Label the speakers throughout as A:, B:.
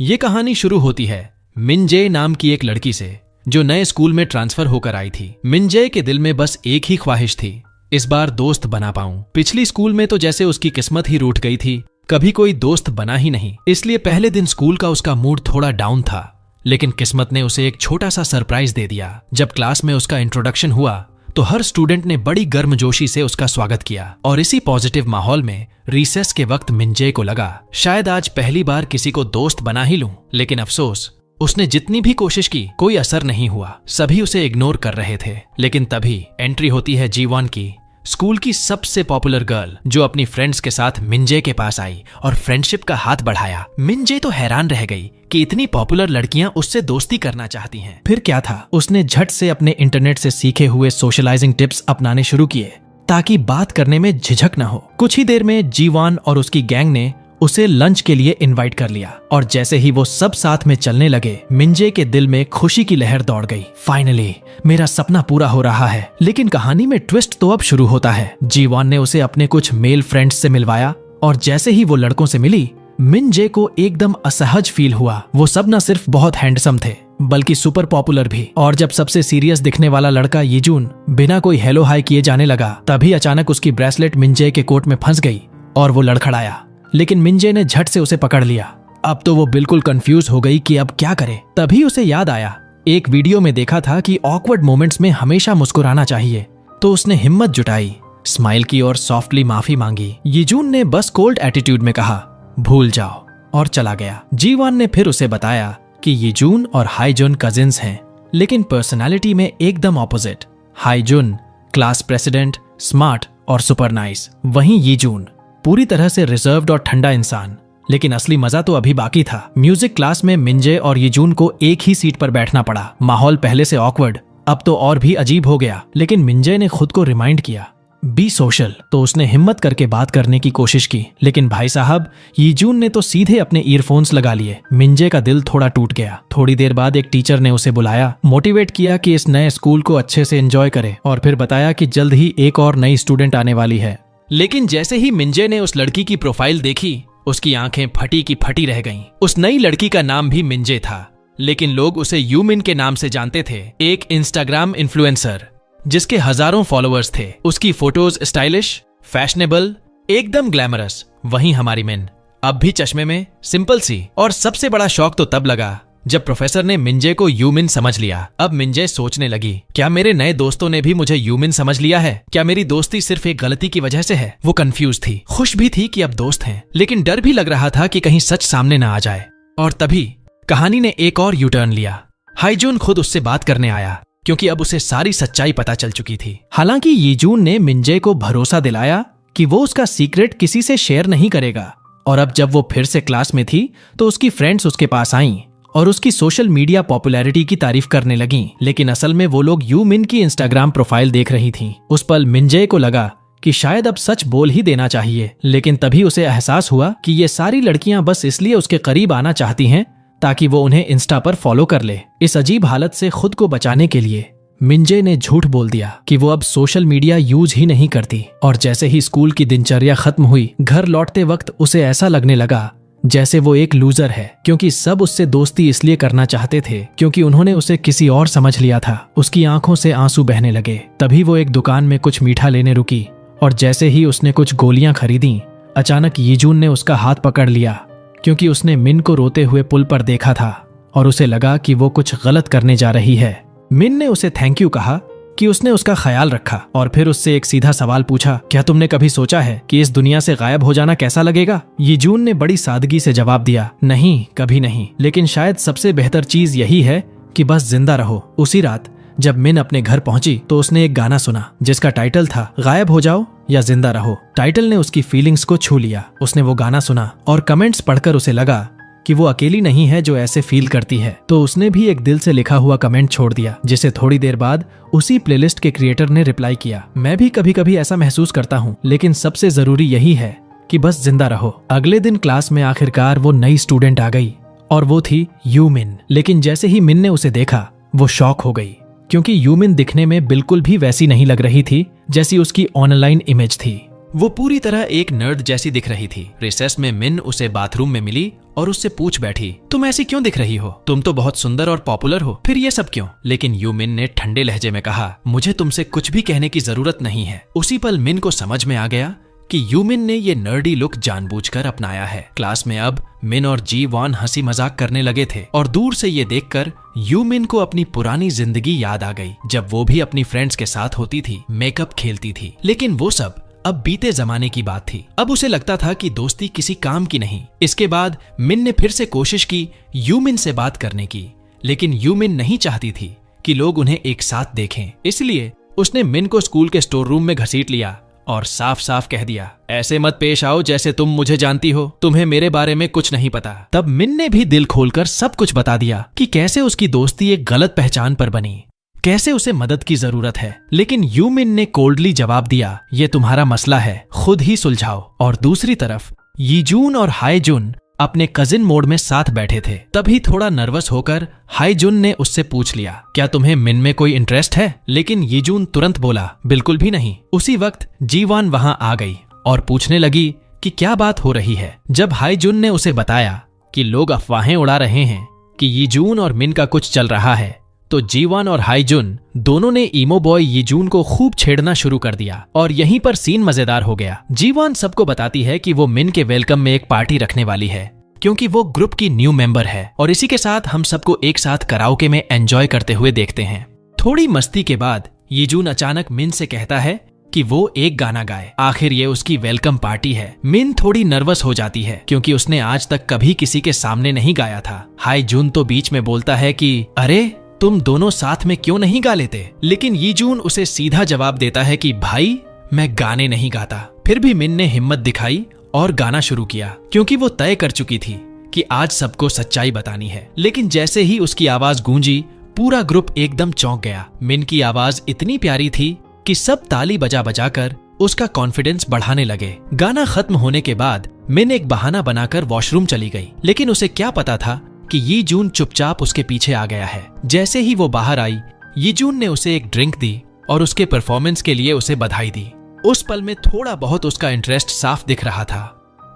A: ये कहानी शुरू होती है मिनजे नाम की एक लड़की से जो नए स्कूल में ट्रांसफर होकर आई थी। मिनजे के दिल में बस एक ही ख्वाहिश थी, इस बार दोस्त बना पाऊं। पिछली स्कूल में तो जैसे उसकी किस्मत ही रूठ गई थी, कभी कोई दोस्त बना ही नहीं। इसलिए पहले दिन स्कूल का उसका मूड थोड़ा डाउन था, लेकिन किस्मत ने उसे एक छोटा सा सरप्राइज दे दिया। जब क्लास में उसका इंट्रोडक्शन हुआ तो हर स्टूडेंट ने बड़ी गर्मजोशी से उसका स्वागत किया और इसी पॉजिटिव माहौल में रिसेस के वक्त मिनजे को लगा शायद आज पहली बार किसी को दोस्त बना ही लूं। लेकिन अफसोस, उसने जितनी भी कोशिश की कोई असर नहीं हुआ। सभी उसे इग्नोर कर रहे थे। लेकिन तभी एंट्री होती है जीवान की, स्कूल की सबसे पॉपुलर गर्ल, जो अपनी फ्रेंड्स के साथ मिनजे के पास आई और फ्रेंडशिप का हाथ बढ़ाया। मिनजे तो हैरान रह गई कि इतनी पॉपुलर लड़कियां उससे दोस्ती करना चाहती हैं। फिर क्या था, उसने झट से अपने इंटरनेट से सीखे हुए सोशलाइजिंग टिप्स अपनाने शुरू किए ताकि बात करने में झिझक न हो। कुछ ही देर में जीवान और उसकी गैंग ने उसे लंच के लिए इनवाइट कर लिया और जैसे ही वो सब साथ में चलने लगे, मिनजे के दिल में खुशी की लहर दौड़ गई। फाइनली मेरा सपना पूरा हो रहा है। लेकिन कहानी में ट्विस्ट तो अब शुरू होता है। जीवान ने उसे अपने कुछ मेल फ्रेंड्स से मिलवाया और जैसे ही वो लड़कों से मिली, मिनजे को एकदम असहज फील हुआ। वो सब न सिर्फ बहुत हैंडसम थे बल्कि सुपर पॉपुलर भी। और जब सबसे सीरियस दिखने वाला लड़का यीजून बिना कोई हेलो हाय किए जाने लगा, तभी अचानक उसकी ब्रेसलेट मिनजे के कोट में फंस गई और वो लड़खड़ाया। लेकिन मिनजे ने झट से उसे पकड़ लिया। अब तो वो बिल्कुल कंफ्यूज हो गई कि अब क्या करे। तभी उसे याद आया, एक वीडियो में देखा था कि ऑकवर्ड मोमेंट्स में हमेशा मुस्कुराना चाहिए। तो उसने हिम्मत जुटाई, स्माइल की और सॉफ्टली माफी मांगी। यीजून ने बस कोल्ड एटीट्यूड में कहा भूल जाओ और चला गया। जीवान ने फिर उसे बताया कि यीजून और हाईजुन कजिन्स हैं, लेकिन पर्सनालिटी में एकदम ऑपोजिट। हाईजुन क्लास प्रेसिडेंट, स्मार्ट और सुपर नाइस, वहीं यीजून पूरी तरह से रिजर्व्ड और ठंडा इंसान। लेकिन असली मजा तो अभी बाकी था। म्यूजिक क्लास में मिनजे और यीजून को एक ही सीट पर बैठना पड़ा। माहौल पहले से ऑकवर्ड अब तो और भी अजीब हो गया। लेकिन मिनजे ने खुद को रिमाइंड किया, बी सोशल। तो उसने हिम्मत करके बात करने की कोशिश की। लेकिन भाई साहब, यीजून ने तो सीधे अपने ईयरफोन्स लगा लिए। मिनजे का दिल थोड़ा टूट गया। थोड़ी देर बाद एक टीचर ने उसे बुलाया, मोटिवेट किया कि इस नए स्कूल को अच्छे से एंजॉय करे और फिर बताया कि जल्द ही एक और नई स्टूडेंट आने वाली है। लेकिन जैसे ही मिनजे ने उस लड़की की प्रोफाइल देखी, उसकी आंखें फटी की फटी रह गईं। उस नई लड़की का नाम भी मिनजे था, लेकिन लोग उसे यूमिन के नाम से जानते थे। एक इंस्टाग्राम इन्फ्लुएंसर जिसके हजारों फॉलोअर्स थे। उसकी फोटोज स्टाइलिश, फैशनेबल, एकदम ग्लैमरस। वहीं हमारी मिन अब भी चश्मे में, सिंपल सी। और सबसे बड़ा शौक तो तब लगा जब प्रोफेसर ने मिनजे को यूमिन समझ लिया। अब मिनजे सोचने लगी, क्या मेरे नए दोस्तों ने भी मुझे यूमिन समझ लिया है? क्या मेरी दोस्ती सिर्फ एक गलती की वजह से है? वो कंफ्यूज थी, खुश भी थी कि अब दोस्त हैं, लेकिन डर भी लग रहा था कि कहीं सच सामने न आ जाए। और तभी कहानी ने एक और यू टर्न लिया। हाईजुन खुद उससे बात करने आया क्योंकि अब उसे सारी सच्चाई पता चल चुकी थी। हालांकि यीजून ने मिनजे को भरोसा दिलाया कि वो उसका सीक्रेट किसी से शेयर नहीं करेगा। और अब जब वो फिर से क्लास में थी तो उसकी फ्रेंड्स उसके पास आईं और उसकी सोशल मीडिया पॉपुलैरिटी की तारीफ करने लगीं। लेकिन असल में वो लोग यूमिन की इंस्टाग्राम प्रोफाइल देख रही थीं। उस पल मिनजे को लगा कि शायद अब सच बोल ही देना चाहिए। लेकिन तभी उसे एहसास हुआ कि ये सारी लड़कियां बस इसलिए उसके करीब आना चाहती हैं ताकि वो उन्हें इंस्टा पर फॉलो कर ले। इस अजीब हालत से खुद को बचाने के लिए मिनजे ने झूठ बोल दिया कि वो अब सोशल मीडिया यूज ही नहीं करती। और जैसे ही स्कूल की दिनचर्या खत्म हुई, घर लौटते वक्त उसे ऐसा लगने लगा जैसे वो एक लूजर है, क्योंकि सब उससे दोस्ती इसलिए करना चाहते थे क्योंकि उन्होंने उसे किसी और समझ लिया था। उसकी आंखों से आंसू बहने लगे। तभी वो एक दुकान में कुछ मीठा लेने रुकी और जैसे ही उसने कुछ गोलियां खरीदी, अचानक यीजून ने उसका हाथ पकड़ लिया क्योंकि उसने मिन को रोते हुए पुल पर देखा था और उसे लगा कि वो कुछ गलत करने जा रही है। मिन ने उसे थैंक यू कहा कि उसने उसका ख्याल रखा और फिर उससे एक सीधा सवाल पूछा, क्या तुमने कभी सोचा है कि इस दुनिया से गायब हो जाना कैसा लगेगा? यीजून ने बड़ी सादगी से जवाब दिया, नहीं, कभी नहीं, लेकिन शायद सबसे बेहतर चीज यही है कि बस जिंदा रहो। उसी रात जब मिन अपने घर पहुंची तो उसने एक गाना सुना जिसका टाइटल था गायब हो जाओ या जिंदा रहो। टाइटल ने उसकी फीलिंग्स को छू लिया। उसने वो गाना सुना और कमेंट्स पढ़कर उसे लगा कि वो अकेली नहीं है जो ऐसे फील करती है। तो उसने भी एक दिल से लिखा हुआ कमेंट छोड़ दिया, जिसे थोड़ी देर बाद उसी प्लेलिस्ट के क्रिएटर ने रिप्लाई किया, मैं भी कभी कभी ऐसा महसूस करता हूँ, लेकिन सबसे जरूरी यही है कि बस जिंदा रहो। अगले दिन क्लास में आखिरकार वो नई स्टूडेंट आ गई और वो थी यूमिन। लेकिन जैसे ही मिन ने उसे देखा, वो शॉक हो गई क्योंकि यूमिन दिखने में बिल्कुल भी वैसी नहीं लग रही थी जैसी उसकी ऑनलाइन इमेज थी। वो पूरी तरह एक नर्ड जैसी दिख रही थी। रिसेस में मिन उसे बाथरूम में मिली और उससे पूछ बैठी, तुम ऐसी क्यों दिख रही हो? तुम तो बहुत सुंदर और पॉपुलर हो, फिर ये सब क्यों? लेकिन यूमिन ने ठंडे लहजे में कहा, मुझे तुमसे कुछ भी कहने की जरूरत नहीं है। उसी पल मिन को समझ में आ गया कि यूमिन ने ये नर्डी लुक जानबूझकर अपनाया है। क्लास में अब मिन और जी वॉन हंसी मजाक करने लगे थे और दूर से ये देखकर यूमिन को अपनी पुरानी जिंदगी याद आ गई, जब वो भी अपनी फ्रेंड्स के साथ होती थी, मेकअप खेलती थी। लेकिन वो सब अब बीते जमाने की बात थी। अब उसे लगता था कि दोस्ती किसी काम की नहीं। इसके बाद मिन ने फिर से कोशिश की यूमिन से बात करने की, लेकिन यूमिन नहीं चाहती थी कि लोग उन्हें एक साथ देखें। इसलिए उसने मिन को स्कूल के स्टोर रूम में घसीट लिया और साफ साफ कह दिया, ऐसे मत पेश आओ जैसे तुम मुझे जानती हो, तुम्हें मेरे बारे में कुछ नहीं पता। तब मिन ने भी दिल खोलकर सब कुछ बता दिया कि कैसे उसकी दोस्ती एक गलत पहचान पर बनी, कैसे उसे मदद की जरूरत है। लेकिन यूमिन ने कोल्डली जवाब दिया, ये तुम्हारा मसला है, खुद ही सुलझाओ। और दूसरी तरफ यीजून और हाईजुन अपने कजिन मोड में साथ बैठे थे। तभी थोड़ा नर्वस होकर हाईजुन ने उससे पूछ लिया, क्या तुम्हें मिन में कोई इंटरेस्ट है? लेकिन यीजून तुरंत बोला, बिल्कुल भी नहीं। उसी वक्त जीवान वहां आ गई और पूछने लगी कि क्या बात हो रही है। जब हाईजुन ने उसे बताया कि लोग अफवाहें उड़ा रहे हैं कि यीजून और मिन का कुछ चल रहा है, तो जीवान और हाईजुन दोनों ने ईमो बॉय यीजून को खूब छेड़ना शुरू कर दिया और यहीं पर सीन मजेदार हो गया। जीवान सबको बताती है कि वो मिन के वेलकम में एक पार्टी रखने वाली है, क्योंकि वो ग्रुप की न्यू मेंबर है और इसी के साथ हम सबको एक साथ कराओके में एंजॉय करते हुए देखते हैं। थोड़ी मस्ती के बाद यीजून अचानक मिन से कहता है कि वो एक गाना गाए, आखिर ये उसकी वेलकम पार्टी है। मिन थोड़ी नर्वस हो जाती है क्योंकि उसने आज तक कभी किसी के सामने नहीं गाया था। हाईजुन तो बीच में बोलता है कि अरे तुम दोनों साथ में क्यों नहीं गा लेते? लेकिन यीजून उसे सीधा जवाब देता है कि भाई मैं गाने नहीं गाता। फिर भी मिन ने हिम्मत दिखाई और गाना शुरू किया, क्योंकि वो तय कर चुकी थी कि आज सबको सच्चाई बतानी है। लेकिन जैसे ही उसकी आवाज गूंजी, पूरा ग्रुप एकदम चौंक गया। मिन की आवाज इतनी प्यारी थी कि सब ताली बजा बजाकर उसका कॉन्फिडेंस बढ़ाने लगे। गाना खत्म होने के बाद मिन एक बहाना बनाकर वॉशरूम चली गई, लेकिन उसे क्या पता था कि यीजून चुपचाप उसके पीछे आ गया है। जैसे ही वो बाहर आई, यीजून ने उसे एक ड्रिंक दी और उसके परफॉर्मेंस के लिए उसे बधाई दी। उस पल में थोड़ा बहुत उसका इंटरेस्ट साफ दिख रहा था।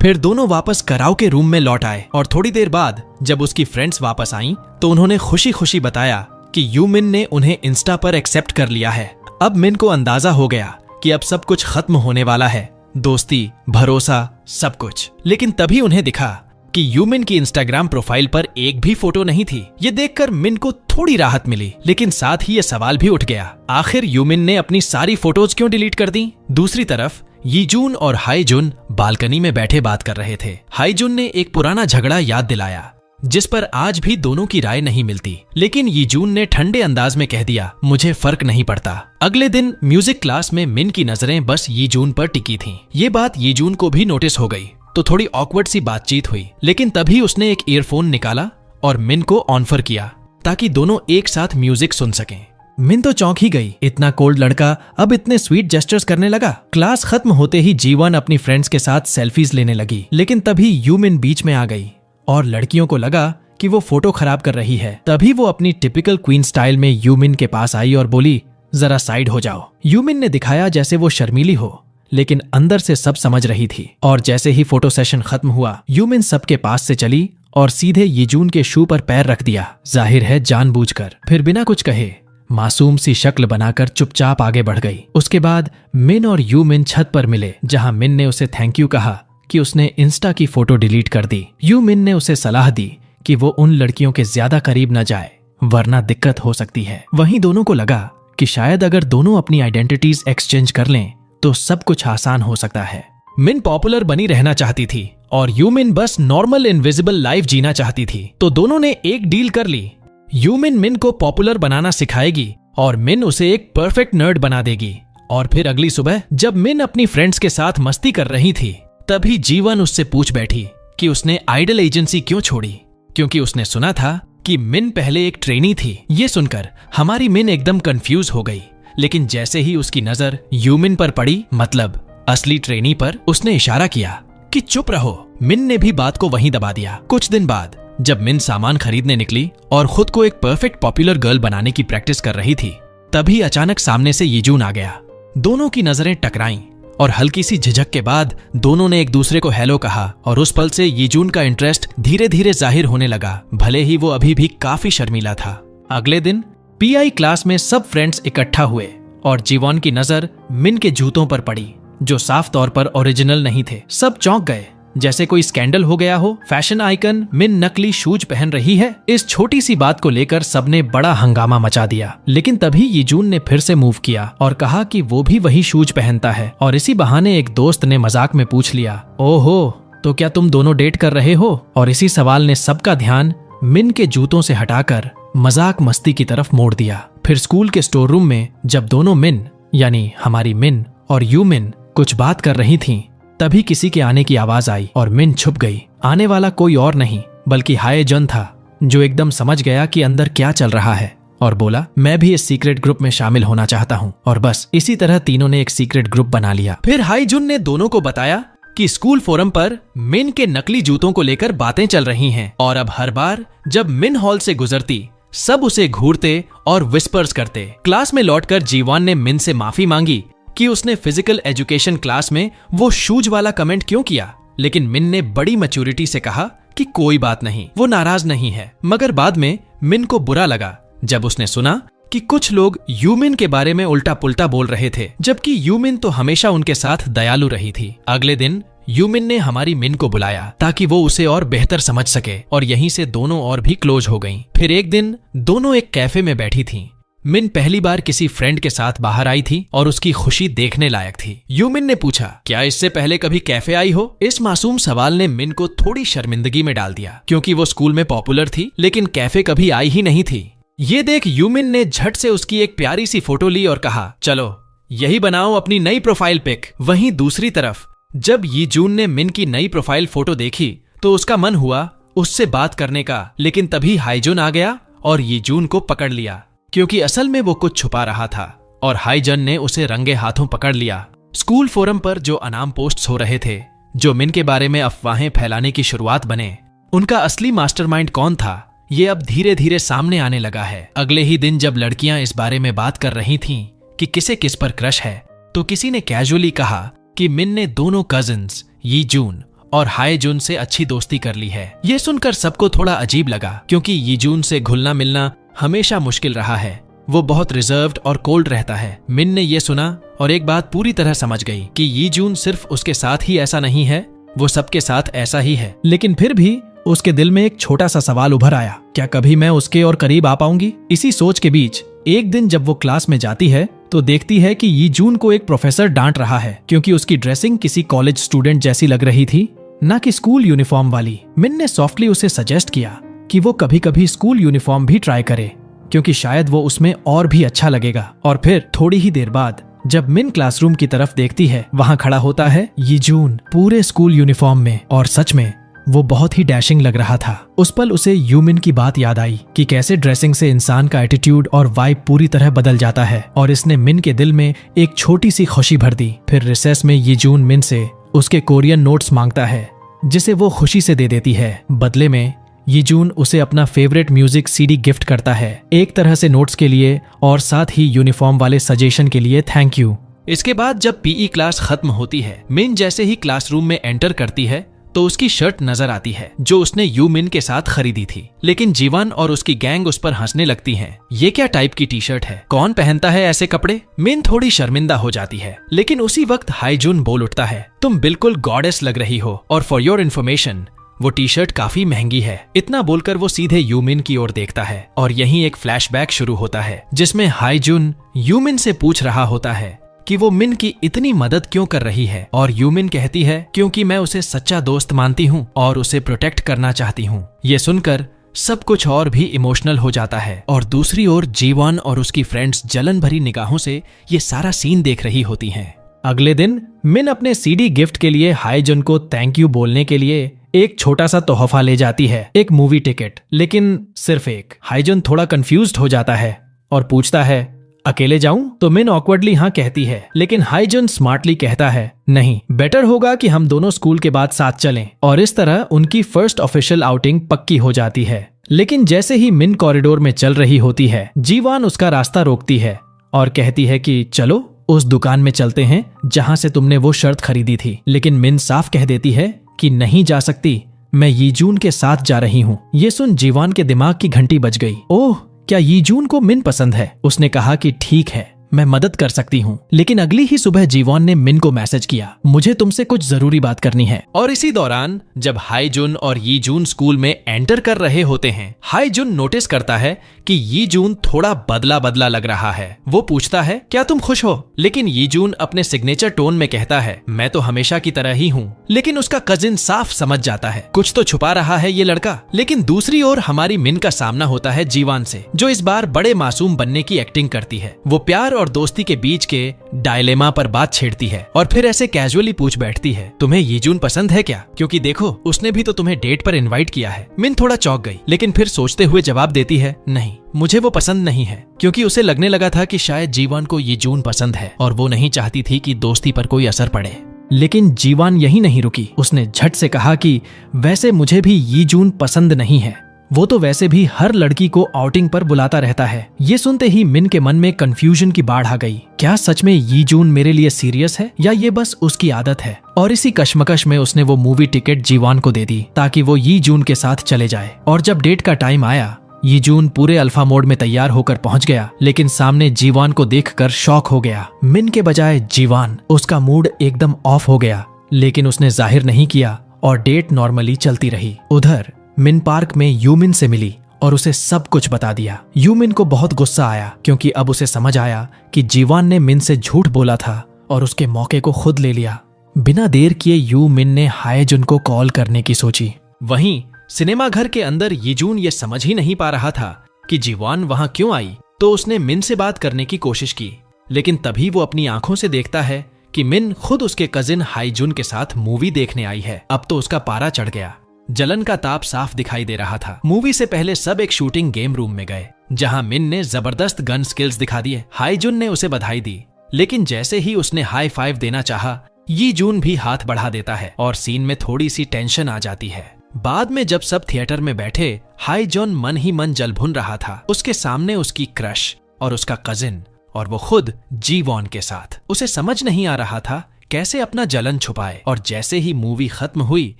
A: फिर दोनों वापस कराओके रूम में लौट आए और थोड़ी देर बाद जब उसकी फ्रेंड्स वापस आईं, तो उन्होंने खुशी खुशी बताया कि यूमिन ने उन्हें इंस्टा पर एक्सेप्ट कर लिया है। अब मिन को अंदाजा हो गया कि अब सब कुछ खत्म होने वाला है, दोस्ती, भरोसा, सब कुछ। लेकिन तभी उन्हें दिखा कि यूमिन की इंस्टाग्राम प्रोफाइल पर एक भी फोटो नहीं थी। ये देखकर मिन को थोड़ी राहत मिली, लेकिन साथ ही ये सवाल भी उठ गया, आखिर यूमिन ने अपनी सारी फोटोज क्यों डिलीट कर दी? दूसरी तरफ यीजून और हाईजुन बालकनी में बैठे बात कर रहे थे। हाईजुन ने एक पुराना झगड़ा याद दिलाया, जिस पर आज भी दोनों की राय नहीं मिलती। लेकिन यीजून ने ठंडे अंदाज में कह दिया, मुझे फर्क नहीं पड़ता। अगले दिन म्यूजिक क्लास में मिन की नजरें बस यीजून पर टिकी थीं। ये बात यीजून को भी नोटिस हो गई, तो थोड़ी ऑकवर्ड सी बातचीत हुई। लेकिन तभी उसने एक ईयरफोन निकाला और मिन को ऑनफर किया ताकि दोनों एक साथ म्यूजिक सुन सकें। मिन तो चौंक ही गई, इतना कोल्ड लड़का अब इतने स्वीट जेस्चर्स करने लगा। क्लास खत्म होते ही जीवन अपनी फ्रेंड्स के साथ सेल्फीज लेने लगी, लेकिन तभी यूमिन बीच में आ गई और लड़कियों को लगा कि वो फोटो खराब कर रही है। तभी वो अपनी टिपिकल क्वीन स्टाइल में यूमिन के पास आई और बोली, जरा साइड हो जाओ। यूमिन ने दिखाया जैसे वो शर्मीली हो, लेकिन अंदर से सब समझ रही थी। और जैसे ही फोटो सेशन खत्म हुआ, यूमिन सबके पास से चली और सीधे यीजून के शू पर पैर रख दिया, जाहिर है जानबूझकर। फिर बिना कुछ कहे मासूम सी शक्ल बनाकर चुपचाप आगे बढ़ गई। उसके बाद मिन और यूमिन छत पर मिले, जहां मिन ने उसे थैंक यू कहा कि उसने इंस्टा की फोटो डिलीट कर दी। यूमिन ने उसे सलाह दी कि वो उन लड़कियों के ज्यादा करीब न जाए, वरना दिक्कत हो सकती है। वहीं दोनों को लगा कि शायद अगर दोनों अपनी आइडेंटिटीज एक्सचेंज कर लें तो सब कुछ आसान हो सकता है। मिन पॉपुलर बनी रहना चाहती थी और यूमिन बस नॉर्मल इनविजिबल लाइफ जीना चाहती थी। तो दोनों ने एक डील कर ली, यूमिन मिन को पॉपुलर बनाना सिखाएगी और मिन उसे एक परफेक्ट नर्ड बना देगी। और फिर अगली सुबह जब मिन अपनी फ्रेंड्स के साथ मस्ती कर रही थी, तभी जीवन उससे पूछ बैठी कि उसने आइडल एजेंसी क्यों छोड़ी, क्योंकि उसने सुना था कि मिन पहले एक ट्रेनी थी। ये सुनकर हमारी मिन एकदम कंफ्यूज हो गई, लेकिन जैसे ही उसकी नजर यूमिन पर पड़ी, मतलब असली ट्रेनी पर, उसने इशारा किया कि चुप रहो। मिन ने भी बात को वहीं दबा दिया। कुछ दिन बाद जब मिन सामान खरीदने निकली और खुद को एक परफेक्ट पॉपुलर गर्ल बनाने की प्रैक्टिस कर रही थी, तभी अचानक सामने से यीजून आ गया। दोनों की नजरें टकराईं और हल्की सी झिझक के बाद दोनों ने एक दूसरे को हेलो कहा और उस पल से यीजून का इंटरेस्ट धीरे धीरे जाहिर होने लगा, भले ही वो अभी भी काफी शर्मीला था। अगले दिन पीआई क्लास में सब फ्रेंड्स इकट्ठा हुए और जीवॉन की नजर मिन के जूतों पर पड़ी जो साफ तौर पर ओरिजिनल नहीं थे। सब चौंक गए, जैसे कोई स्कैंडल हो गया हो। फैशन आइकन मिन नकली शूज पहन रही है। इस छोटी सी बात को लेकर सबने बड़ा हंगामा मचा दिया, लेकिन तभी यीजून ने फिर से मूव किया और कहा कि वो भी वही शूज पहनता है। और इसी बहाने एक दोस्त ने मजाक में पूछ लिया, ओहो, तो क्या तुम दोनों डेट कर रहे हो? और इसी सवाल ने सबका ध्यान मिन के जूतों से हटाकर मजाक मस्ती की तरफ मोड़ दिया। फिर स्कूल के स्टोर रूम में जब दोनों मिन यानी हमारी मिन और यूमिन कुछ बात कर रही थीं, तभी किसी के आने की आवाज आई और मिन छुप गई। आने वाला कोई और नहीं बल्कि हाय जन था, जो एकदम समझ गया कि अंदर क्या चल रहा है और बोला, मैं भी इस सीक्रेट ग्रुप में शामिल होना चाहता हूँ। और बस इसी तरह तीनों ने एक सीक्रेट ग्रुप बना लिया। फिर हाय जुन ने दोनों को बताया कि स्कूल फोरम पर मिन के नकली जूतों को लेकर बातें चल रही हैं और अब हर बार जब मिन हॉल से गुजरती सब उसे घूरते और विस्पर्स करते। क्लास में लौटकर जीवान ने मिन से माफी मांगी कि उसने फिजिकल एजुकेशन क्लास में वो शूज वाला कमेंट क्यों किया, लेकिन मिन ने बड़ी मैच्योरिटी से कहा कि कोई बात नहीं, वो नाराज नहीं है। मगर बाद में मिन को बुरा लगा जब उसने सुना कि कुछ लोग यूमिन के बारे में उल्टा पुल्टा बोल रहे थे, जबकि यूमिन तो हमेशा उनके साथ दयालु रही थी। अगले दिन यूमिन ने हमारी मिन को बुलाया ताकि वो उसे और बेहतर समझ सके और यहीं से दोनों और भी क्लोज हो गईं। फिर एक दिन दोनों एक कैफे में बैठी थीं। मिन पहली बार किसी फ्रेंड के साथ बाहर आई थी और उसकी खुशी देखने लायक थी। यूमिन ने पूछा, क्या इससे पहले कभी कैफे आई हो? इस मासूम सवाल ने मिन को थोड़ी शर्मिंदगी में डाल दिया, क्योंकि वो स्कूल में पॉपुलर थी लेकिन कैफे कभी आई ही नहीं थी। ये देख यूमिन ने झट से उसकी एक प्यारी सी फोटो ली और कहा, चलो यही बनाओ अपनी नई प्रोफाइल पिक। वहीं दूसरी तरफ जब यीजून ने मिन की नई प्रोफाइल फोटो देखी तो उसका मन हुआ उससे बात करने का, लेकिन तभी हाईजुन आ गया और यीजून को पकड़ लिया, क्योंकि असल में वो कुछ छुपा रहा था और हाईजन ने उसे रंगे हाथों पकड़ लिया। स्कूल फोरम पर जो अनाम पोस्ट्स हो रहे थे, जो मिन के बारे में अफवाहें फैलाने की शुरुआत बने, उनका असली मास्टरमाइंड कौन था, ये अब धीरे धीरे सामने आने लगा है। अगले ही दिन जब लड़कियां इस बारे में बात कर रही थीं कि किसे किस पर क्रश है, तो किसी ने कैजुअली कहा कि मिन ने दोनों कजिन्स यीजून और हाईजुन से अच्छी दोस्ती कर ली है। ये सुनकर सबको थोड़ा अजीब लगा, क्योंकि यीजून से घुलना मिलना हमेशा मुश्किल रहा है। वो बहुत रिजर्व्ड और कोल्ड रहता है। मिन ने ये सुना और एक बात पूरी तरह समझ गई कि यीजून सिर्फ उसके साथ ही ऐसा नहीं है, वो सबके साथ ऐसा ही है। लेकिन फिर भी उसके दिल में एक छोटा सा सवाल उभर आया, क्या कभी मैं उसके और करीब आ पाऊंगी? इसी सोच के बीच एक दिन जब वो क्लास में जाती है तो देखती है कि यीजून को एक प्रोफेसर डांट रहा है, क्योंकि उसकी ड्रेसिंग किसी कॉलेज स्टूडेंट जैसी लग रही थी, ना कि स्कूल यूनिफॉर्म वाली। मिन ने सॉफ्टली उसे सजेस्ट किया कि वो कभी कभी स्कूल यूनिफॉर्म भी ट्राई करे, क्योंकि शायद वो उसमें और भी अच्छा लगेगा। और फिर थोड़ी ही देर बाद जब मिन क्लासरूम की तरफ देखती है, वहाँ खड़ा होता है यीजून पूरे स्कूल यूनिफॉर्म में, और सच में वो बहुत ही डैशिंग लग रहा था। उस पल उसे यूमिन की बात याद आई कि कैसे ड्रेसिंग से इंसान का एटीट्यूड और वाइब पूरी तरह बदल जाता है, और इसने मिन के दिल में एक छोटी सी खुशी भर दी। फिर रिसेस में यीजून मिन से उसके कोरियन नोट्स मांगता है, जिसे वो खुशी से दे देती है। बदले में यीजून उसे अपना फेवरेट म्यूजिक सीडी गिफ्ट करता है, एक तरह से नोट्स के लिए और साथ ही यूनिफॉर्म वाले सजेशन के लिए थैंक यू। इसके बाद जब पीई क्लास खत्म होती है, मिन जैसे ही क्लासरूम में एंटर करती है तो उसकी शर्ट नजर आती है जो उसने यूमिन के साथ खरीदी थी। लेकिन जीवन और उसकी गैंग उस पर हंसने लगती है। ये क्या टाइप की टी शर्ट है, कौन पहनता है ऐसे कपड़े? मिन थोड़ी शर्मिंदा हो जाती है, लेकिन उसी वक्त हाईजुन बोल उठता है, तुम बिल्कुल गॉडेस लग रही हो, और फॉर योर इन्फॉर्मेशन वो टी शर्ट काफी महंगी है। इतना बोलकर वो सीधे यूमिन की ओर देखता है और यहीं एक फ्लैशबैक शुरू होता है, जिसमें हाईजुन यूमिन से पूछ रहा होता है कि वो मिन की इतनी मदद क्यों कर रही है, और यूमिन कहती है क्योंकि मैं उसे सच्चा दोस्त मानती हूँ और उसे प्रोटेक्ट करना चाहती हूँ। ये सुनकर सब कुछ और भी इमोशनल हो जाता है, और दूसरी ओर जीवन और उसकी फ्रेंड्स जलन भरी निगाहों से ये सारा सीन देख रही होती हैं। अगले दिन मिन अपने सीडी गिफ्ट के लिए हाईजुन को थैंक यू बोलने के लिए एक छोटा सा तोहफा ले जाती है, एक मूवी टिकट, लेकिन सिर्फ एक। हाईजुन थोड़ा कंफ्यूज्ड हो जाता है और पूछता है, अकेले जाऊं? तो मिन ऑकवर्डली हाँ कहती है, लेकिन हाईजुन स्मार्टली कहता है, नहीं, बेटर होगा कि हम दोनों स्कूल के बाद साथ चलें। और इस तरह उनकी फर्स्ट ऑफिशियल आउटिंग पक्की हो जाती है। लेकिन जैसे ही मिन कॉरिडोर में चल रही होती है, जीवान उसका रास्ता रोकती है और कहती है कि चलो उस दुकान में चलते हैं जहां से तुमने वो शर्ट खरीदी थी। लेकिन मिन साफ कह देती है कि नहीं जा सकती, मैं यीजून के साथ जा रही हूँ। ये सुन जीवान के दिमाग की घंटी बज गई। ओह, क्या यीजून को मिन पसंद है? उसने कहा कि ठीक है, मैं मदद कर सकती हूँ। लेकिन अगली ही सुबह जीवॉन ने मिन को मैसेज किया, मुझे तुमसे कुछ जरूरी बात करनी है। और इसी दौरान जब हाईजुन और यीजून स्कूल में एंटर कर रहे होते हैं, हाईजुन नोटिस करता है कि यीजून थोड़ा बदला बदला लग रहा है। वो पूछता है, क्या तुम खुश हो? लेकिन यीजून अपने सिग्नेचर टोन में कहता है, मैं तो हमेशा की तरह ही हूँ। लेकिन उसका कजिन साफ समझ जाता है कुछ तो छुपा रहा है ये लड़का। लेकिन दूसरी ओर हमारी मिन का सामना होता है जीवान से, जो इस बार बड़े मासूम बनने की एक्टिंग करती है। वो प्यार और दोस्ती के बीच के डायलेमा पर बात छेड़ती है और फिर ऐसे कैजुअली पूछ बैठती है, तुम्हें यीजून पसंद है क्या? क्योंकि देखो, उसने भी तो तुम्हें डेट पर इनवाइट किया है। मिन थोड़ा चौंक गई, लेकिन फिर सोचते हुए जवाब देती है, नहीं, मुझे वो पसंद नहीं है। क्योंकि उसे लगने लगा था कि शायद जीवान को यीजून पसंद है और वो नहीं चाहती थी कि दोस्ती पर कोई असर पड़े। लेकिन जीवान यही नहीं रुकी। उसने झट से कहा कि वैसे मुझे भी यीजून पसंद नहीं है, वो तो वैसे भी हर लड़की को आउटिंग पर बुलाता रहता है। ये सुनते ही मिन के मन में कंफ्यूजन की बाढ़ आ गई। क्या सच में यीजून मेरे लिए सीरियस है या ये बस उसकी आदत है? और इसी कश्मकश में उसने वो मूवी टिकट जीवान को दे दी ताकि वो यीजून के साथ चले जाए। और जब डेट का टाइम आया, यीजून पूरे अल्फा मोड में तैयार होकर पहुंच गया, लेकिन सामने जीवान को देखकर शॉक हो गया। मिन के बजाय जीवान, उसका मूड एकदम ऑफ हो गया। लेकिन उसने जाहिर नहीं किया और डेट नॉर्मली चलती रही। उधर मिन पार्क में यूमिन से मिली और उसे सब कुछ बता दिया। यूमिन को बहुत गुस्सा आया क्योंकि अब उसे समझ आया कि जीवान ने मिन से झूठ बोला था और उसके मौके को खुद ले लिया। बिना देर किए यूमिन ने हाईजुन को कॉल करने की सोची। वहीं सिनेमा घर के अंदर यीजून ये समझ ही नहीं पा रहा था कि जीवान वहां क्यों आई, तो उसने मिन से बात करने की कोशिश की। लेकिन तभी वो अपनी आंखों से देखता है कि मिन खुद उसके कजिन हाईजुन के साथ मूवी देखने आई है। अब तो उसका पारा चढ़ गया। जलन का ताप साफ दिखाई दे रहा था। मूवी से पहले सब एक शूटिंग गेम रूम में गए, जहां मिन ने जबरदस्त गन स्किल्स दिखा दिए। हाईजुन ने उसे बधाई दी, लेकिन जैसे ही उसने हाई फाइव देना चाहा, यीजून भी हाथ बढ़ा देता है और सीन में थोड़ी सी टेंशन आ जाती है। बाद में जब सब थिएटर में बैठे, हाईजुन मन ही मन जल भुन रहा था। उसके सामने उसकी क्रश और उसका कजिन और वो खुद जीवॉन के साथ। उसे समझ नहीं आ रहा था कैसे अपना जलन छुपाए। और जैसे ही मूवी खत्म हुई,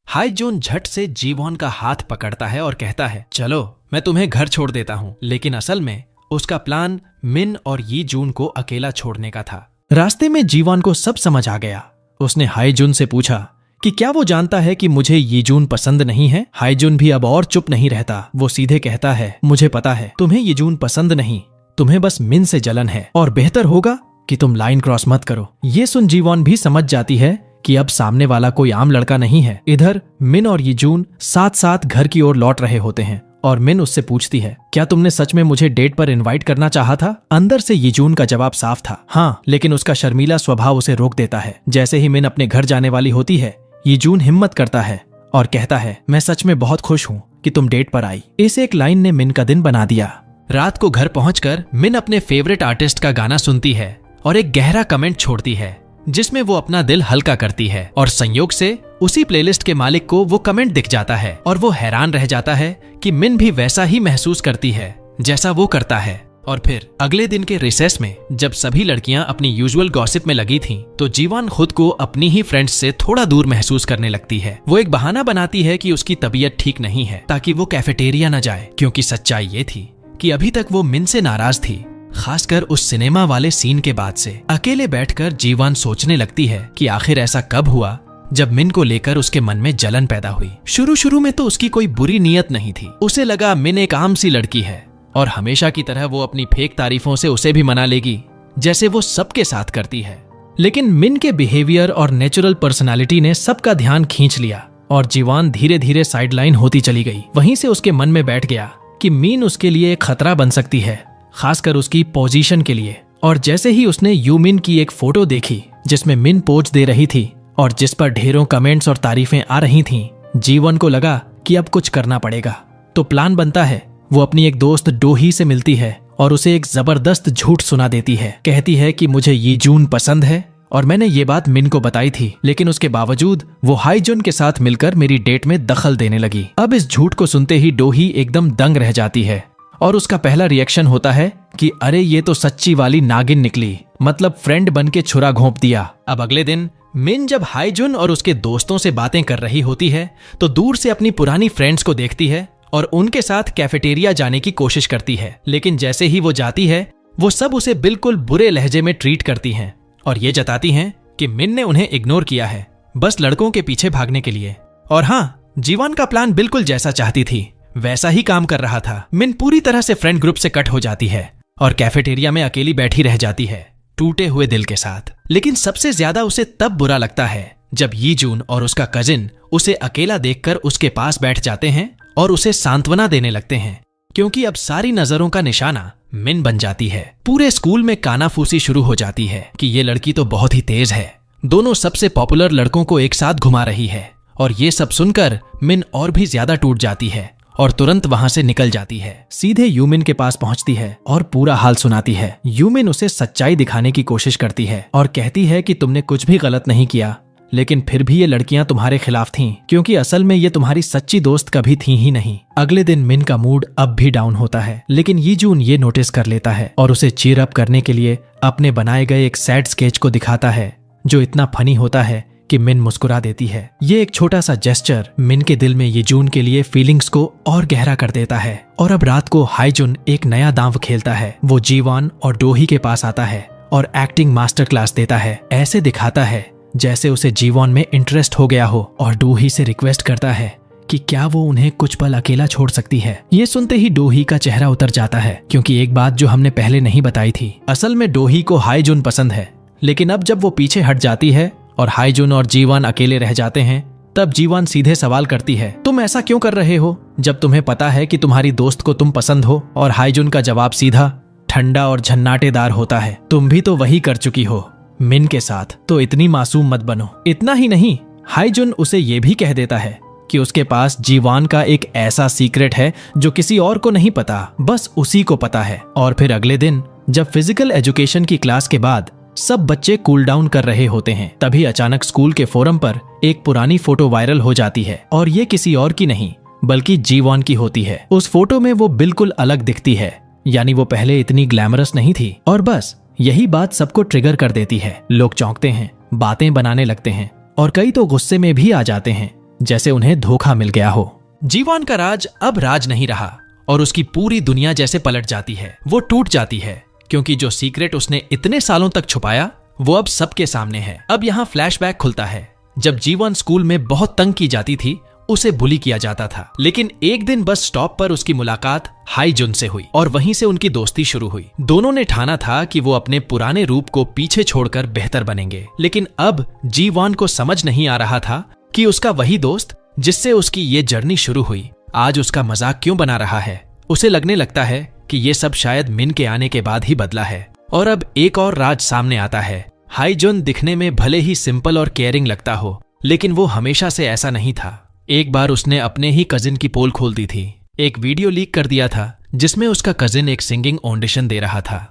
A: हाईजुन झट से जीवॉन का हाथ पकड़ता है और कहता है, चलो मैं तुम्हें घर छोड़ देता हूँ। लेकिन असल में उसका प्लान मिन और यीजून को अकेला छोड़ने का था। रास्ते में जीवॉन को सब समझ आ गया। उसने हाईजुन से पूछा कि क्या वो जानता है कि मुझे यीजून पसंद नहीं है। हाईजुन भी अब और चुप नहीं रहता। वो सीधे कहता है, मुझे पता है तुम्हें यीजून पसंद नहीं, तुम्हें बस मिन से जलन है और बेहतर होगा कि तुम लाइन क्रॉस मत करो। ये सुन जीवॉन भी समझ जाती है कि अब सामने वाला कोई आम लड़का नहीं है। इधर मिन और यीजून साथ साथ घर की ओर लौट रहे होते हैं और मिन उससे पूछती है, क्या तुमने सच में मुझे डेट पर इनवाइट करना चाहा था? अंदर से यीजून का जवाब साफ था, हाँ, लेकिन उसका शर्मीला स्वभाव उसे रोक देता है। जैसे ही मिन अपने घर जाने वाली होती है, यीजून हिम्मत करता है और कहता है, मैं सच में बहुत खुश हूँ कि तुम डेट पर आई। इस एक लाइन ने मिन का दिन बना दिया। रात को घर पहुंचकर मिन अपने फेवरेट आर्टिस्ट का गाना सुनती है और एक गहरा कमेंट छोड़ती है जिसमें वो अपना दिल हल्का करती है। और संयोग से उसी प्लेलिस्ट के मालिक को वो कमेंट दिख जाता है और वो हैरान रह जाता है कि मिन भी वैसा ही महसूस करती है जैसा वो करता है। और फिर अगले दिन के रिसेस में जब सभी लड़कियां अपनी यूजुअल गॉसिप में लगी थीं, तो जीवान खुद को अपनी ही फ्रेंड्स से थोड़ा दूर महसूस करने लगती है। वो एक बहाना बनाती है कि उसकी तबीयत ठीक नहीं है ताकि वो कैफेटेरिया न जाए, क्योंकि सच्चाई ये थी कि अभी तक वो मिन से नाराज थी, खासकर उस सिनेमा वाले सीन के बाद से। अकेले बैठकर जीवान सोचने लगती है कि आखिर ऐसा कब हुआ जब मिन को लेकर उसके मन में जलन पैदा हुई। शुरू में तो उसकी कोई बुरी नीयत नहीं थी। उसे लगा मिन एक आम सी लड़की है और हमेशा की तरह वो अपनी फेक तारीफों से उसे भी मना लेगी, जैसे वो सबके साथ करती है। लेकिन मिन के बिहेवियर और नेचुरल पर्सनालिटी ने सबका ध्यान खींच लिया और जीवान धीरे धीरे साइडलाइन होती चली गई। वहीं से उसके मन में बैठ गया कि मिन उसके लिए एक खतरा बन सकती है, खासकर उसकी पोजीशन के लिए। और जैसे ही उसने यूमिन की एक फोटो देखी जिसमें मिन पोज दे रही थी और जिस पर ढेरों कमेंट्स और तारीफें आ रही थीं, जीवन को लगा कि अब कुछ करना पड़ेगा। तो प्लान बनता है, वो अपनी एक दोस्त डोही से मिलती है और उसे एक जबरदस्त झूठ सुना देती है। कहती है कि मुझे यीजून पसंद है और मैंने ये बात मिन को बताई थी, लेकिन उसके बावजूद वो हाईजुन के साथ मिलकर मेरी डेट में दखल देने लगी। अब इस झूठ को सुनते ही डोही एकदम दंग रह जाती है और उसका पहला रिएक्शन होता है कि अरे ये तो सच्ची वाली नागिन निकली, मतलब फ्रेंड बन के छुरा घोंप दिया। अब अगले दिन मिन जब हाईजुन और उसके दोस्तों से बातें कर रही होती है तो दूर से अपनी पुरानी फ्रेंड्स को देखती है और उनके साथ कैफेटेरिया जाने की कोशिश करती है। लेकिन जैसे ही वो जाती है वो सब उसे बिल्कुल बुरे लहजे में ट्रीट करती हैं और ये जताती हैं कि मिन ने उन्हें इग्नोर किया है बस लड़कों के पीछे भागने के लिए। और हाँ, जीवन का प्लान बिल्कुल जैसा चाहती थी वैसा ही काम कर रहा था। मिन पूरी तरह से फ्रेंड ग्रुप से कट हो जाती है और कैफेटेरिया में अकेली बैठी रह जाती है टूटे हुए दिल के साथ। लेकिन सबसे ज्यादा उसे तब बुरा लगता है जब यीजून और उसका कजिन उसे अकेला देखकर उसके पास बैठ जाते हैं और उसे सांत्वना देने लगते हैं, क्योंकि अब सारी नजरों का निशाना मिन बन जाती है। पूरे स्कूल में कानाफूसी शुरू हो जाती है कि ये लड़की तो बहुत ही तेज है, दोनों सबसे पॉपुलर लड़कों को एक साथ घुमा रही है। और ये सब सुनकर मिन और भी ज्यादा टूट जाती है और तुरंत वहां से निकल जाती है। सीधे यूमिन के पास पहुंचती है और पूरा हाल सुनाती है। यूमिन उसे सच्चाई दिखाने की कोशिश करती है और कहती है कि तुमने कुछ भी गलत नहीं किया, लेकिन फिर भी ये लड़कियां तुम्हारे खिलाफ थीं, क्योंकि असल में ये तुम्हारी सच्ची दोस्त कभी थी ही नहीं। अगले दिन मिन का मूड अब भी डाउन होता है, लेकिन यीजून ये नोटिस कर लेता है और उसे चीयर अप करने के लिए अपने बनाए गए एक सैड स्केच को दिखाता है जो इतना फनी होता है कि मिन मुस्कुरा देती है। ये एक छोटा सा जेस्चर मिन के दिल में यीजून के लिए फीलिंग्स को और गहरा कर देता है। और अब रात को हाईजुन एक नया दांव खेलता है। वो जीवान और डोही के पास आता है और एक्टिंग मास्टर क्लास देता है। ऐसे दिखाता है जैसे उसे जीवन में इंटरेस्ट हो गया हो और डोही से रिक्वेस्ट करता है कि क्या वो उन्हें कुछ पल अकेला छोड़ सकती है। ये सुनते ही डोही का चेहरा उतर जाता है, क्योंकि एक बात जो हमने पहले नहीं बताई थी, असल में डोही को हाईजुन पसंद है। लेकिन अब जब वो पीछे हट जाती है और हाईजुन और जीवन अकेले रह जाते हैं, तब जीवन सीधे सवाल करती है, तुम ऐसा क्यों कर रहे हो जब तुम्हें पता है कि तुम्हारी दोस्त को तुम पसंद हो? और हाईजुन का जवाब सीधा, ठंडा और झन्नाटेदार होता है, तुम भी तो वही कर चुकी हो मिन के साथ, तो इतनी मासूम मत बनो। इतना ही नहीं, हाईजुन उसे ये भी कह देता है कि उसके पास जीवान का एक ऐसा सीक्रेट है जो किसी और को नहीं पता, बस उसी को पता है। और फिर अगले दिन जब फिजिकल एजुकेशन की क्लास के बाद सब बच्चे कूल डाउन कर रहे होते हैं, तभी अचानक स्कूल के फोरम पर एक पुरानी फोटो वायरल हो जाती है और ये किसी और की नहीं बल्कि जीवन की होती है। उस फोटो में वो बिल्कुल अलग दिखती है, यानी वो पहले इतनी ग्लैमरस नहीं थी। और बस यही बात सबको ट्रिगर कर देती है। लोग चौंकते हैं, बातें बनाने लगते हैं और कई तो गुस्से में भी आ जाते हैं, जैसे उन्हें धोखा मिल गया हो। जीवन का राज अब राज नहीं रहा और उसकी पूरी दुनिया जैसे पलट जाती है। वो टूट जाती है, क्योंकि जो सीक्रेट उसने इतने सालों तक छुपाया वो अब सबके सामने है। अब यहाँ फ्लैशबैक खुलता है जब जीवन स्कूल में बहुत तंग की जाती थी, उसे बुली किया जाता था। लेकिन एक दिन बस स्टॉप पर उसकी मुलाकात हाईजुन से हुई और वहीं से उनकी दोस्ती शुरू हुई। दोनों ने ठाना था कि वो अपने पुराने रूप को पीछे छोड़कर बेहतर बनेंगे। लेकिन अब जीवन को समझ नहीं आ रहा था कि उसका वही दोस्त जिससे उसकी ये जर्नी शुरू हुई, आज उसका मजाक क्यों बना रहा है। उसे लगने लगता है कि ये सब शायद मिन के आने के बाद ही बदला है। और अब एक और राज सामने आता है। हाईजुन दिखने में भले ही सिंपल और केयरिंग लगता हो, लेकिन वो हमेशा से ऐसा नहीं था। एक बार उसने अपने ही कजिन की पोल खोल दी थी, एक वीडियो लीक कर दिया था जिसमें उसका कजिन एक सिंगिंग ऑडिशन दे रहा था।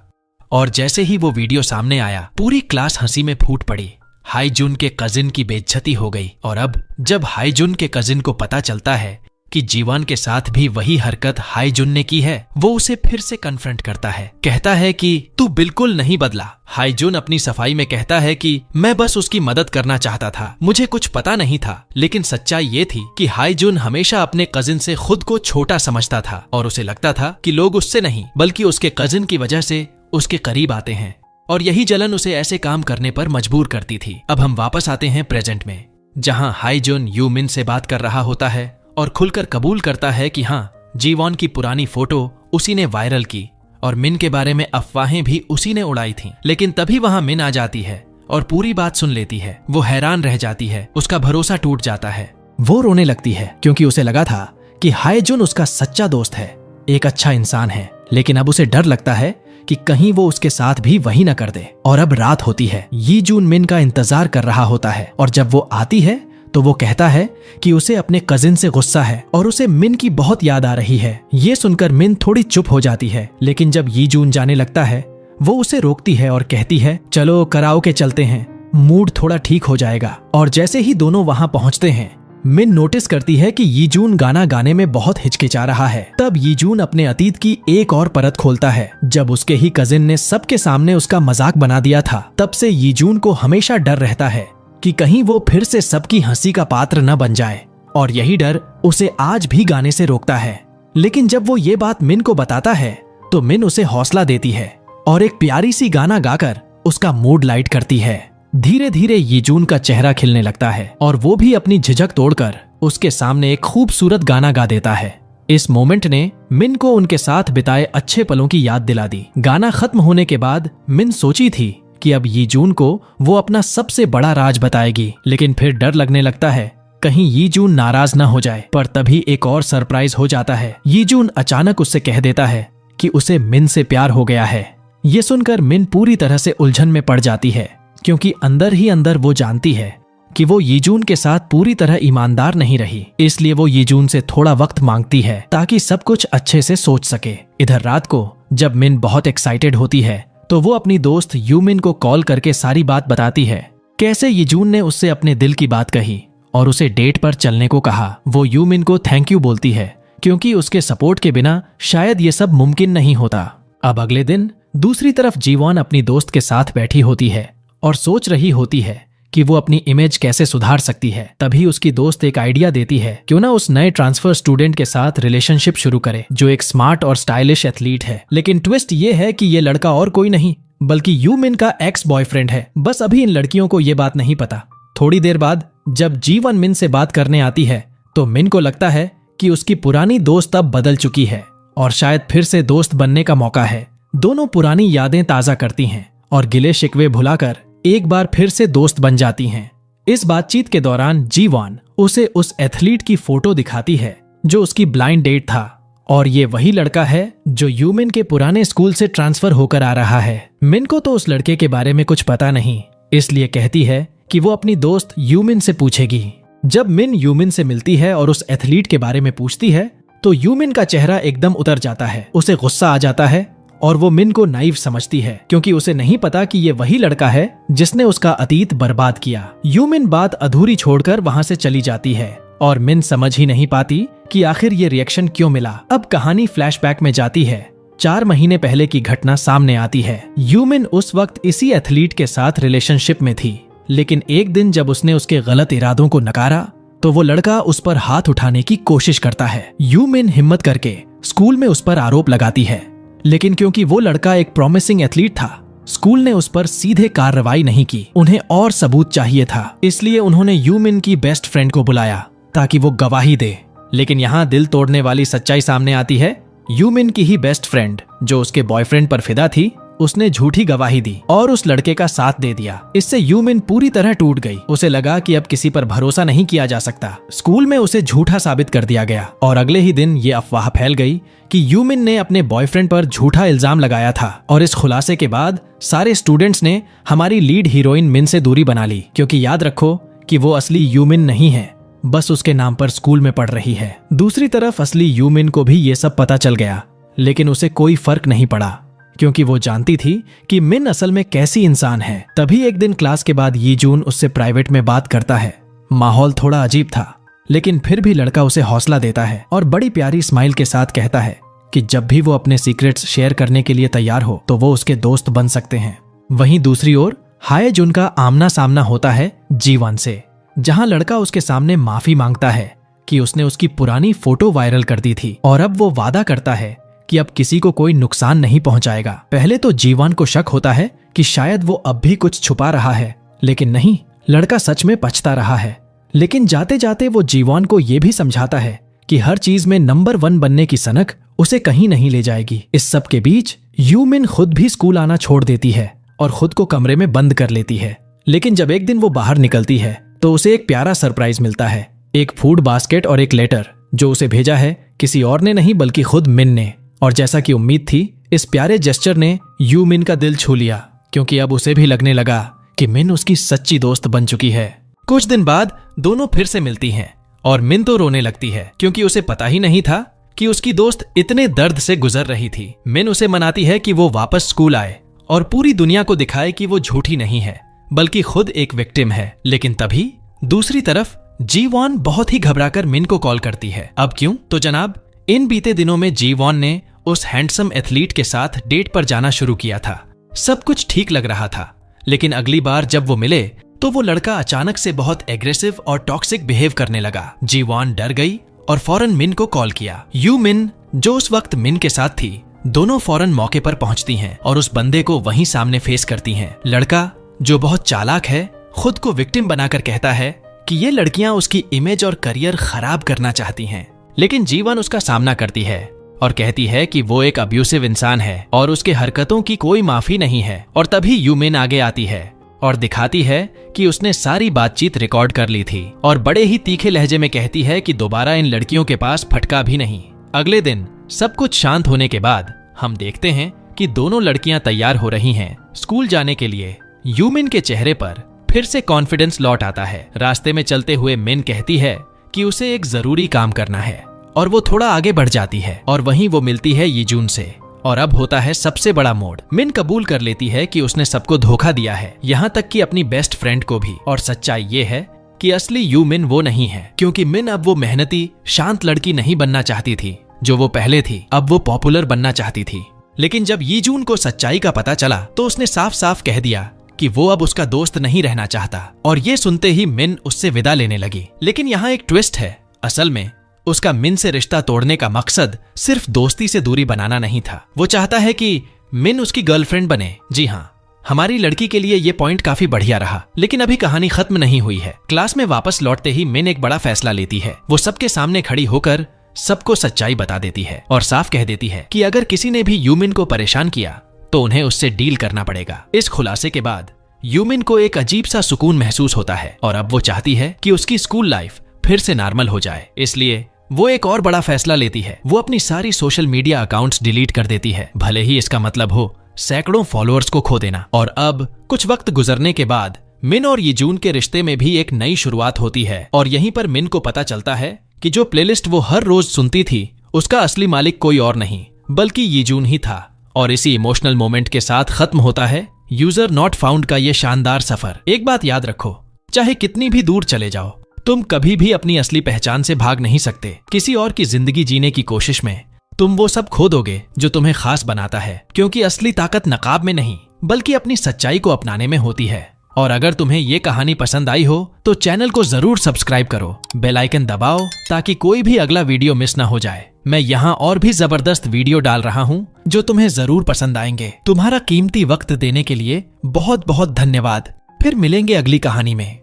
A: और जैसे ही वो वीडियो सामने आया, पूरी क्लास हंसी में फूट पड़ी। हाईजुन के कजिन की बेइज्जती हो गई। और अब जब हाईजुन के कजिन को पता चलता है कि जीवन के साथ भी वही हरकत हाईजुन ने की है, वो उसे फिर से कन्फ्रंट करता है। कहता है कि तू बिल्कुल नहीं बदला। हाईजुन अपनी सफाई में कहता है कि मैं बस उसकी मदद करना चाहता था, मुझे कुछ पता नहीं था। लेकिन सच्चाई ये थी कि हाईजुन हमेशा अपने कजिन से खुद को छोटा समझता था और उसे लगता था कि लोग उससे नहीं बल्कि उसके कजिन की वजह से उसके करीब आते हैं। और यही जलन उसे ऐसे काम करने पर मजबूर करती थी। अब हम वापस आते हैं प्रेजेंट में, जहाँ हाईजुन यूमिन से बात कर रहा होता है और खुलकर कबूल करता है कि हाँ, जीवन की पुरानी फोटो उसी ने वायरल की और मिन के बारे में अफवाहें भी उसी ने उड़ाई थीं। लेकिन तभी वहां मिन आ जाती है और पूरी बात सुन लेती है। वो हैरान रह जाती है, उसका भरोसा टूट जाता है। वो रोने लगती है क्योंकि उसे लगा था कि हाईजुन उसका सच्चा दोस्त है, एक अच्छा इंसान है। लेकिन अब उसे डर लगता है कि कहीं वो उसके साथ भी वही न कर दे। और अब रात होती है। यीजून मिन का इंतजार कर रहा होता है और जब वो आती है तो वो कहता है कि उसे अपने कजिन से गुस्सा है और उसे मिन की बहुत याद आ रही है। ये सुनकर मिन थोड़ी चुप हो जाती है, लेकिन जब यीजून जाने लगता है वो उसे रोकती है और कहती है, चलो कराओके चलते हैं, मूड थोड़ा ठीक हो जाएगा। और जैसे ही दोनों वहां पहुंचते हैं, मिन नोटिस करती है कि यीजून गाना गाने में बहुत हिचकिचा रहा है। तब यीजून अपने अतीत की एक और परत खोलता है। जब उसके ही कजिन ने सबके सामने उसका मजाक बना दिया था, तब से यीजून को हमेशा डर रहता है कि कहीं वो फिर से सबकी हंसी का पात्र न बन जाए, और यही डर उसे आज भी गाने से रोकता है। लेकिन जब वो ये बात मिन को बताता है तो मिन उसे हौसला देती है और एक प्यारी सी गाना गाकर उसका मूड लाइट करती है। धीरे धीरे यीजून का चेहरा खिलने लगता है और वो भी अपनी झिझक तोड़कर उसके सामने एक खूबसूरत गाना गा देता है। इस मोमेंट ने मिन को उनके साथ बिताए अच्छे पलों की याद दिला दी। गाना खत्म होने के बाद मिन सोची थी कि अब यीजून को वो अपना सबसे बड़ा राज बताएगी, लेकिन फिर डर लगने लगता है कहीं यीजून नाराज न हो जाए। पर तभी एक और सरप्राइज हो जाता है। यीजून अचानक उससे कह देता है कि उसे मिन से प्यार हो गया है। ये सुनकर मिन पूरी तरह से उलझन में पड़ जाती है, क्योंकि अंदर ही अंदर वो जानती है कि वो यीजून के साथ पूरी तरह ईमानदार नहीं रही। इसलिए वो यीजून से थोड़ा वक्त मांगती है ताकि सब कुछ अच्छे से सोच सके। इधर रात को जब मिन बहुत एक्साइटेड होती है तो वो अपनी दोस्त यूमिन को कॉल करके सारी बात बताती है, कैसे यीजून ने उससे अपने दिल की बात कही और उसे डेट पर चलने को कहा। वो यूमिन को थैंक यू बोलती है, क्योंकि उसके सपोर्ट के बिना शायद ये सब मुमकिन नहीं होता। अब अगले दिन दूसरी तरफ जीवॉन अपनी दोस्त के साथ बैठी होती है और सोच रही होती है कि वो अपनी इमेज कैसे सुधार सकती है। तभी उसकी दोस्त एक आइडिया देती है, क्यों ना उस नए ट्रांसफर स्टूडेंट के साथ रिलेशनशिप शुरू करे, जो एक स्मार्ट और स्टाइलिश एथलीट है। लेकिन ट्विस्ट ये है कि ये लड़का और कोई नहीं बल्कि यूमिन का एक्स बॉयफ्रेंड है। बस अभी इन लड़कियों को ये बात नहीं पता। थोड़ी देर बाद जब जीवन मिन से बात करने आती है तो मिन को लगता है कि उसकी पुरानी दोस्त अब बदल चुकी है और शायद फिर से दोस्त बनने का मौका है। दोनों पुरानी यादें ताजा करती हैं और गिले शिकवे भुलाकर एक बार फिर से दोस्त बन जाती हैं। इस बातचीत के दौरान जीवान उसे उस एथलीट की फोटो दिखाती है जो उसकी ब्लाइंड डेट था, और ये वही लड़का है जो यूमिन के पुराने स्कूल से ट्रांसफर होकर आ रहा है। मिन को तो उस लड़के के बारे में कुछ पता नहीं, इसलिए कहती है कि वो अपनी दोस्त यूमिन से पूछेगी। जब मिन यूमिन से मिलती है और उस एथलीट के बारे में पूछती है तो यूमिन का चेहरा एकदम उतर जाता है। उसे गुस्सा आ जाता है और वो मिन को नाइव समझती है, क्योंकि उसे नहीं पता कि ये वही लड़का है जिसने उसका अतीत बर्बाद किया। यूमिन बात अधूरी छोड़कर वहां से चली जाती है और मिन समझ ही नहीं पाती कि आखिर ये रिएक्शन क्यों मिला। अब कहानी फ्लैशबैक में जाती है। 4 महीने पहले की घटना सामने आती है। यूमिन उस वक्त इसी एथलीट के साथ रिलेशनशिप में थी, लेकिन एक दिन जब उसने उसके गलत इरादों को नकारा तो वो लड़का उस पर हाथ उठाने की कोशिश करता है। यूमिन हिम्मत करके स्कूल में उस पर आरोप लगाती है, लेकिन क्योंकि वो लड़का एक प्रॉमिसिंग एथलीट था, स्कूल ने उस पर सीधे कार्रवाई नहीं की। उन्हें और सबूत चाहिए था, इसलिए उन्होंने यूमिन की बेस्ट फ्रेंड को बुलाया ताकि वो गवाही दे। लेकिन यहाँ दिल तोड़ने वाली सच्चाई सामने आती है। यूमिन की ही बेस्ट फ्रेंड जो उसके बॉयफ्रेंड पर फिदा थी, उसने झूठी गवाही दी और उस लड़के का साथ दे दिया। इससे यूमिन पूरी तरह टूट गई। उसे लगा कि अब किसी पर भरोसा नहीं किया जा सकता। स्कूल में उसे झूठा साबित कर दिया गया और अगले ही दिन ये अफवाह फैल गई कि यूमिन ने अपने बॉयफ्रेंड पर झूठा इल्जाम लगाया था। और इस खुलासे के बाद सारे स्टूडेंट्स ने हमारी लीड हीरोइन मिन से दूरी बना ली, क्योंकि याद रखो कि वो असली यूमिन नहीं है, बस उसके नाम पर स्कूल में पढ़ रही है। दूसरी तरफ असली यूमिन को भी ये सब पता चल गया, लेकिन उसे कोई फर्क नहीं पड़ा, क्योंकि वो जानती थी कि मिन असल में कैसी इंसान है। तभी एक दिन क्लास के बाद यीजून उससे प्राइवेट में बात करता है। माहौल थोड़ा अजीब था, लेकिन फिर भी लड़का उसे हौसला देता है और बड़ी प्यारी स्माइल के साथ कहता है कि जब भी वो अपने सीक्रेट्स शेयर करने के लिए तैयार हो तो वो उसके दोस्त बन सकते हैं। वहीं दूसरी ओर हायजुन का आमना सामना होता है जीवन से, जहां लड़का उसके सामने माफी मांगता है कि उसने उसकी पुरानी फोटो वायरल कर दी थी और अब वो वादा करता है कि अब किसी को कोई नुकसान नहीं पहुंचाएगा। पहले तो जीवान को शक होता है कि शायद वो अब भी कुछ छुपा रहा है, लेकिन नहीं, लड़का सच में पछता रहा है। लेकिन जाते जाते वो जीवान को ये भी समझाता है कि हर चीज में नंबर 1 बनने की सनक उसे कहीं नहीं ले जाएगी। इस सब के बीच यूमिन खुद भी स्कूल आना छोड़ देती है और खुद को कमरे में बंद कर लेती है। लेकिन जब एक दिन वो बाहर निकलती है तो उसे एक प्यारा सरप्राइज मिलता है, एक फूड बास्केट और एक लेटर जो उसे भेजा है किसी और ने नहीं बल्कि खुद मिन ने। और जैसा कि उम्मीद थी, इस प्यारे जेस्चर ने यूमिन का दिल छू लिया, क्योंकि अब उसे भी लगने लगा कि मिन उसकी सच्ची दोस्त बन चुकी है। कुछ दिन बाद दोनों फिर से मिलती हैं और मिन तो रोने लगती है, क्योंकि उसे पता ही नहीं था कि उसकी दोस्त इतने दर्द से गुजर रही थी। मिन उसे मनाती है कि वो वापस स्कूल आए और पूरी दुनिया को दिखाए कि वो झूठी नहीं है बल्कि खुद एक विक्टिम है। लेकिन तभी दूसरी तरफ जी वॉन बहुत ही घबराकर मिन को कॉल करती है। अब क्यों? तो जनाब, इन बीते दिनों में जी वॉन ने उस हैंडसम एथलीट के साथ डेट पर जाना शुरू किया था। सब कुछ ठीक लग रहा था, लेकिन अगली बार जब वो मिले तो वो लड़का अचानक से बहुत एग्रेसिव और टॉक्सिक बिहेव करने लगा। जी वॉन डर गई और फौरन मिन को कॉल किया। यू मिन, जो उस वक्त मिन के साथ थी, दोनों फौरन मौके पर पहुंचती हैं और उस बंदे को वहीं सामने फेस करती हैं। लड़का, जो बहुत चालाक है, खुद को विक्टिम बनाकर कहता है कि ये लड़कियां उसकी इमेज और करियर खराब करना चाहती हैं। लेकिन जीवन उसका सामना करती है और कहती है कि वो एक अब्यूसिव इंसान है और उसके हरकतों की कोई माफी नहीं है। और तभी यूमिन आगे आती है और दिखाती है कि उसने सारी बातचीत रिकॉर्ड कर ली थी और बड़े ही तीखे लहजे में कहती है कि दोबारा इन लड़कियों के पास फटका भी नहीं। अगले दिन सब कुछ शांत होने के बाद हम देखते हैं कि दोनों लड़कियां तैयार हो रही हैं स्कूल जाने के लिए। यूमिन के चेहरे पर फिर से कॉन्फिडेंस लौट आता है। रास्ते में चलते हुए मिन कहती है कि उसे एक जरूरी काम करना है और वो थोड़ा आगे बढ़ जाती है और वहीं वो मिलती है यीजून से। और अब होता है सबसे बड़ा मोड़। मिन कबूल कर लेती है कि उसने सबको धोखा दिया है, यहाँ तक कि अपनी बेस्ट फ्रेंड को भी। और सच्चाई ये है कि असली यूमिन वो नहीं है, क्योंकि मिन अब वो मेहनती शांत लड़की नहीं बनना चाहती थी जो वो पहले थी। अब वो पॉपुलर बनना चाहती थी। लेकिन जब यीजून को सच्चाई का पता चला तो उसने साफ साफ कह दिया कि वो अब उसका दोस्त नहीं रहना चाहता। और ये सुनते ही मिन उससे विदा लेने लगी। लेकिन यहाँ एक ट्विस्ट है। असल में उसका मिन से रिश्ता तोड़ने का मकसद सिर्फ दोस्ती से दूरी बनाना नहीं था। वो चाहता है कि मिन उसकी गर्लफ्रेंड बने। जी हाँ, हमारी लड़की के लिए ये पॉइंट काफी बढ़िया रहा। लेकिन अभी कहानी खत्म नहीं हुई है। क्लास में वापस लौटते ही मिन एक बड़ा फैसला लेती है। वो सबके सामने खड़ी होकर सबको सच्चाई बता देती है और साफ कह देती है कि अगर किसी ने भी यूमिन को परेशान किया तो उन्हें उससे डील करना पड़ेगा। इस खुलासे के बाद यूमिन को एक अजीब सा सुकून महसूस होता है और अब वो चाहती है कि उसकी स्कूल लाइफ फिर से नॉर्मल हो जाए। इसलिए वो एक और बड़ा फैसला लेती है। वो अपनी सारी सोशल मीडिया अकाउंट्स डिलीट कर देती है, भले ही इसका मतलब हो सैकड़ों फॉलोअर्स को खो देना। और अब कुछ वक्त गुजरने के बाद मिन और यीजून के रिश्ते में भी एक नई शुरुआत होती है। और यहीं पर मिन को पता चलता है कि जो प्लेलिस्ट वो हर रोज सुनती थी उसका असली मालिक कोई और नहीं बल्कि यीजून ही था। और इसी इमोशनल मोमेंट के साथ खत्म होता है यूजर नॉट फाउंड का ये शानदार सफर। एक बात याद रखो, चाहे कितनी भी दूर चले जाओ, तुम कभी भी अपनी असली पहचान से भाग नहीं सकते। किसी और की जिंदगी जीने की कोशिश में तुम वो सब खो दोगे जो तुम्हें खास बनाता है, क्योंकि असली ताकत नकाब में नहीं बल्कि अपनी सच्चाई को अपनाने में होती है। और अगर तुम्हें ये कहानी पसंद आई हो तो चैनल को जरूर सब्सक्राइब करो, बेल आइकन दबाओ ताकि कोई भी अगला वीडियो मिस ना हो जाए। मैं यहाँ और भी जबरदस्त वीडियो डाल रहा हूँ जो तुम्हें जरूर पसंद आएंगे। तुम्हारा कीमती वक्त देने के लिए बहुत बहुत धन्यवाद। फिर मिलेंगे अगली कहानी में।